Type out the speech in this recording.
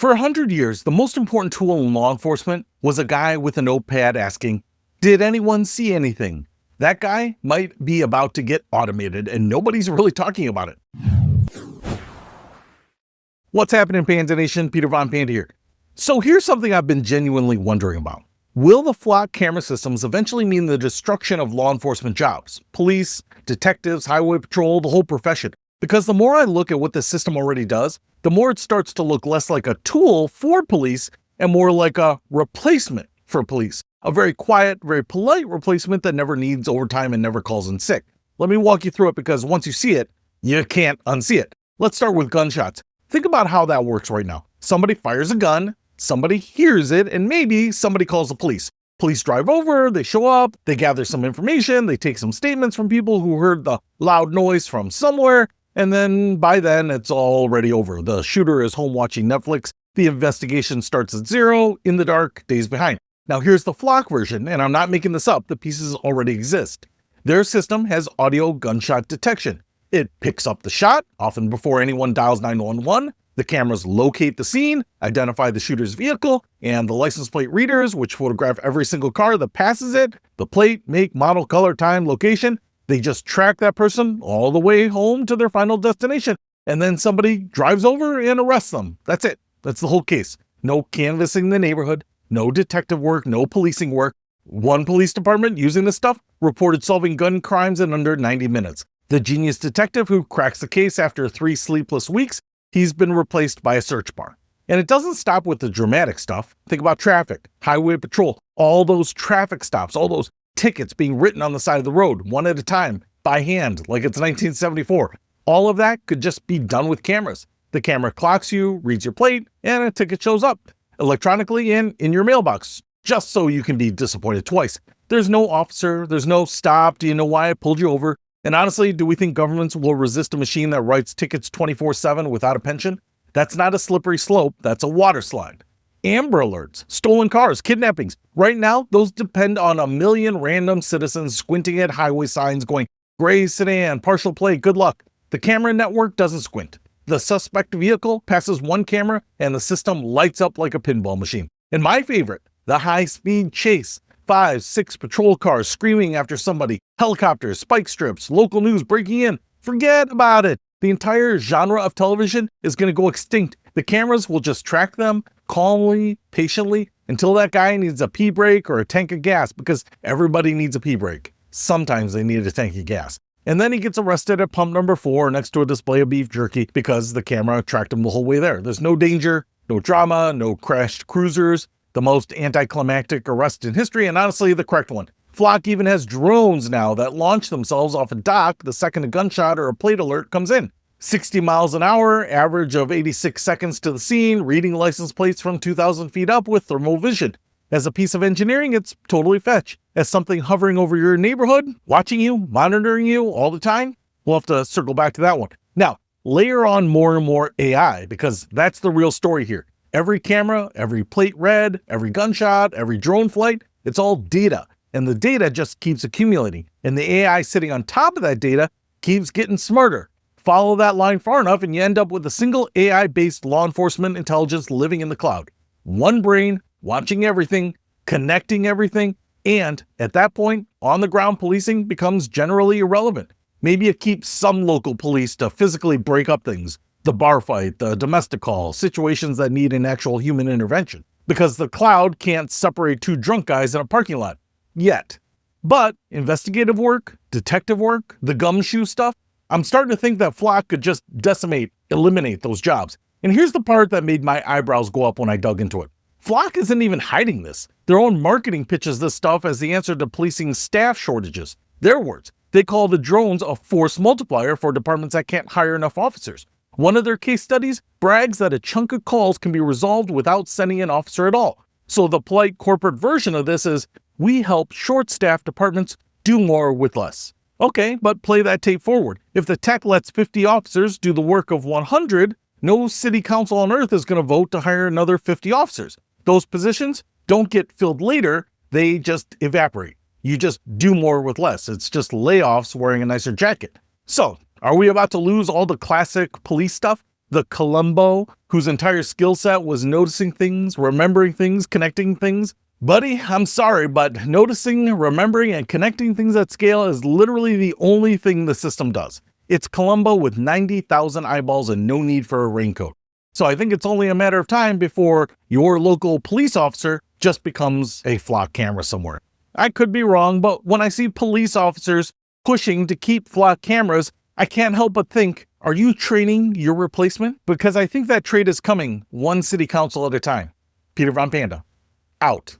For 100 years, the most important tool in law enforcement was a guy with a notepad asking, "Did anyone see anything?" That guy might be about to get automated, and nobody's really talking about it. What's happening, Panda Nation? Peter Von Panda here. So here's something I've been genuinely wondering about. Will the flock camera systems eventually mean the destruction of law enforcement jobs? Police, detectives, highway patrol, the whole profession. Because the more I look at what this system already does, the more it starts to look less like a tool for police and more like a replacement for police. A very quiet, very polite replacement that never needs overtime and never calls in sick. Let me walk you through it because once you see it, you can't unsee it. Let's start with gunshots. Think about how that works right now. Somebody fires a gun, somebody hears it, and maybe somebody calls the police. Police drive over, they show up, they gather some information, they take some statements from people who heard the loud noise from somewhere, and then by then it's already over. The shooter is home watching Netflix. The investigation starts at zero, in the dark, days behind. Now here's the flock version, and I'm not making this up, the pieces already exist. Their system has audio gunshot detection. It picks up the shot, often before anyone dials 911. The cameras locate the scene, identify the shooter's vehicle, and the license plate readers, which photograph every single car that passes it, the plate, make, model, color, time, location. They just track that person all the way home to their final destination, and then somebody drives over and arrests them. That's it. That's the whole case. No canvassing the neighborhood, no detective work, no policing work. One police department using this stuff reported solving gun crimes in under 90 minutes. The genius detective who cracks the case after 3 sleepless weeks, he's been replaced by a search bar. And it doesn't stop with the dramatic stuff. Think about traffic, highway patrol, all those traffic stops, all those tickets being written on the side of the road, one at a time, by hand, like it's 1974. All of that could just be done with cameras. The camera clocks you, reads your plate, and a ticket shows up electronically and in your mailbox, just so you can be disappointed twice. There's no officer, there's no stop, do you know why I pulled you over? And honestly, do we think governments will resist a machine that writes tickets 24/7 without a pension? That's not a slippery slope, that's a water slide. Amber alerts, stolen cars, kidnappings. Right now, those depend on a million random citizens squinting at highway signs going, "Gray sedan, partial plate, good luck." The camera network doesn't squint. The suspect vehicle passes one camera and the system lights up like a pinball machine. And my favorite, the high-speed chase. 5, 6 patrol cars screaming after somebody, helicopters, spike strips, local news breaking in. Forget about it. The entire genre of television is going to go extinct. The cameras will just track them calmly, patiently, until that guy needs a pee break or a tank of gas, because everybody needs a pee break. Sometimes they need a tank of gas. And then he gets arrested at pump number 4 next to a display of beef jerky because the camera tracked him the whole way there. There's no danger, no drama, no crashed cruisers. The most anticlimactic arrest in history, and honestly, the correct one. Flock even has drones now that launch themselves off a dock the second a gunshot or a plate alert comes in. 60 miles an hour, average of 86 seconds to the scene, reading license plates from 2,000 feet up with thermal vision. As a piece of engineering, it's totally fetch. As something hovering over your neighborhood, watching you, monitoring you all the time, we'll have to circle back to that one. Now, layer on more and more AI, because that's the real story here. Every camera, every plate read, every gunshot, every drone flight, it's all data. And the data just keeps accumulating. And the AI sitting on top of that data keeps getting smarter. Follow that line far enough and you end up with a single AI-based law enforcement intelligence living in the cloud. One brain, watching everything, connecting everything, and at that point, on-the-ground policing becomes generally irrelevant. Maybe it keeps some local police to physically break up things. The bar fight, the domestic call, situations that need an actual human intervention. Because the cloud can't separate 2 drunk guys in a parking lot. Yet. But investigative work, detective work, the gumshoe stuff, I'm starting to think that Flock could just eliminate those jobs. And here's the part that made my eyebrows go up when I dug into it. Flock isn't even hiding this. Their own marketing pitches this stuff as the answer to policing staff shortages. Their words. They call the drones a force multiplier for departments that can't hire enough officers. One of their case studies brags that a chunk of calls can be resolved without sending an officer at all. So the polite corporate version of this is, we help short-staffed departments do more with less. Okay, but play that tape forward. If the tech lets 50 officers do the work of 100, no city council on earth is going to vote to hire another 50 officers. Those positions don't get filled later, they just evaporate. You just do more with less. It's just layoffs wearing a nicer jacket. So, are we about to lose all the classic police stuff? The Columbo, whose entire skill set was noticing things, remembering things, connecting things. Buddy, I'm sorry, but noticing, remembering, and connecting things at scale is literally the only thing the system does. It's Columbo with 90,000 eyeballs and no need for a raincoat. So I think it's only a matter of time before your local police officer just becomes a flock camera somewhere. I could be wrong, but when I see police officers pushing to keep flock cameras, I can't help but think, are you training your replacement? Because I think that trade is coming one city council at a time. Peter Von Panda, out.